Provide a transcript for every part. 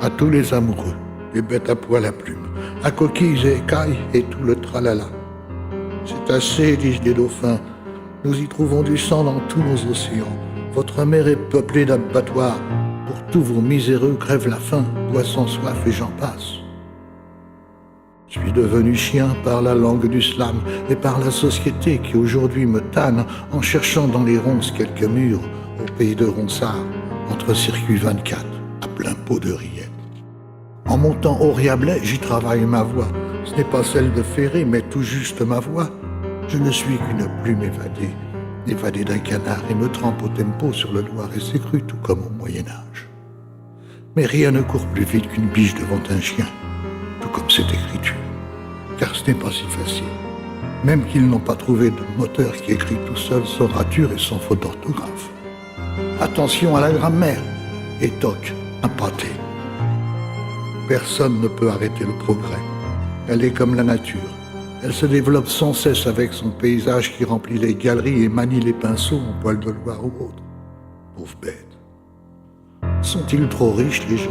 à tous les amoureux, les bêtes à poil à plumes, à coquilles et écailles et tout le tralala. C'est assez, disent les dauphins, nous y trouvons du sang dans tous nos océans. Votre mer est peuplée d'abattoirs, pour tous vos miséreux crèvent la faim, boissons, soif et j'en passe. Je suis devenu chien par la langue du slam et par la société qui aujourd'hui me tanne en cherchant dans les ronces quelques murs au pays de Ronsard, entre circuit 24 à plein pot de rillettes. En montant au Riablet, j'y travaille ma voix. Ce n'est pas celle de Ferré, mais tout juste ma voix. Je ne suis qu'une plume évadée, évadée d'un canard et me trempe au tempo sur le Loir et c'est cru tout comme au Moyen-Âge. Mais rien ne court plus vite qu'une biche devant un chien, tout comme cette écriture. Car ce n'est pas si facile. Même qu'ils n'ont pas trouvé de moteur qui écrit tout seul sans rature et sans faute d'orthographe. Attention à la grammaire, et toc, un pâté. Personne ne peut arrêter le progrès. Elle est comme la nature. Elle se développe sans cesse avec son paysage qui remplit les galeries et manie les pinceaux en poil de Loire ou autre. Pauvres bêtes. Sont-ils trop riches, les gens?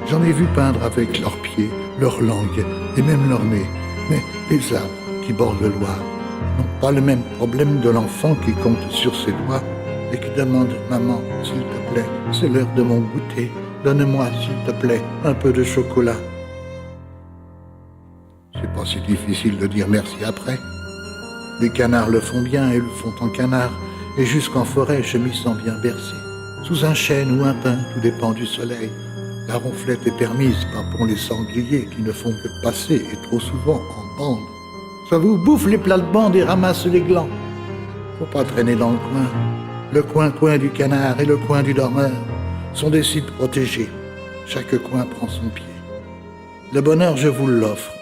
J'en ai vu peindre avec leurs pieds, leur langue et même leur nez. Mais les arbres qui bordent le Loire n'ont pas le même problème de l'enfant qui compte sur ses doigts et qui demande « Maman, s'il te plaît, c'est l'heure de mon goûter. Donne-moi, s'il te plaît, un peu de chocolat. » C'est pas si difficile de dire merci après. Les canards le font bien et le font en canard, et jusqu'en forêt je m'y sens bien bercé. Sous un chêne ou un pin, tout dépend du soleil. La ronflette est permise, pas pour les sangliers qui ne font que passer et trop souvent en bande. Ça vous bouffe les plates-bandes et ramasse les glands. Faut pas traîner dans le coin. Le coin-coin du canard et le coin du dormeur sont des sites protégés. Chaque coin prend son pied. Le bonheur, je vous l'offre.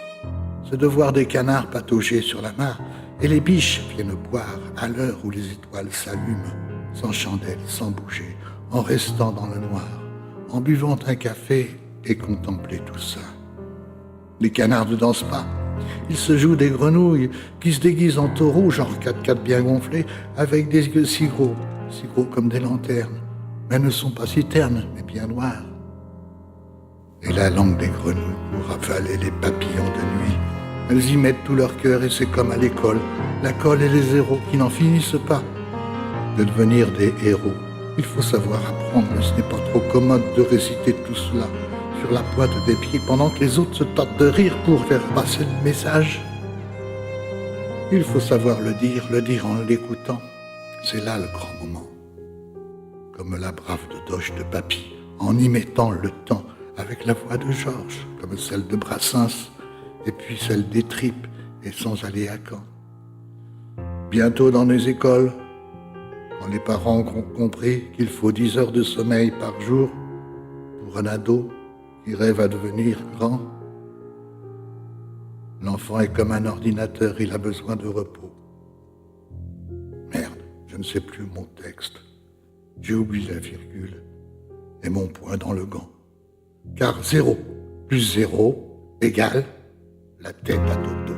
C'est de voir des canards patauger sur la mare et les biches viennent boire à l'heure où les étoiles s'allument, sans chandelle, sans bouger, en restant dans le noir, en buvant un café et contempler tout ça. Les canards ne dansent pas. Ils se jouent des grenouilles qui se déguisent en taureaux, genre 4x4 bien gonflés, avec des yeux si gros comme des lanternes, mais ne sont pas si ternes, mais bien noirs. Et la langue des grenouilles pour avaler les papillons de nuit. Elles y mettent tout leur cœur et c'est comme à l'école, la colle et les zéros qui n'en finissent pas. De devenir des héros, il faut savoir apprendre, ce n'est pas trop commode de réciter tout cela sur la pointe des pieds pendant que les autres se tâtent de rire pour faire passer le message. Il faut savoir le dire en l'écoutant, c'est là le grand moment. Comme la brave de Doche de Papy, en y mettant le temps, avec la voix de Georges, comme celle de Brassens, et puis celle des Tripes, et sans aller à Caen. Bientôt dans les écoles, quand les parents ont compris qu'il faut 10 heures de sommeil par jour pour un ado qui rêve à devenir grand, l'enfant est comme un ordinateur, il a besoin de repos. Merde, je ne sais plus mon texte. J'ai oublié la virgule et mon point dans le gant. Car 0 plus 0 égale la tête à dodo.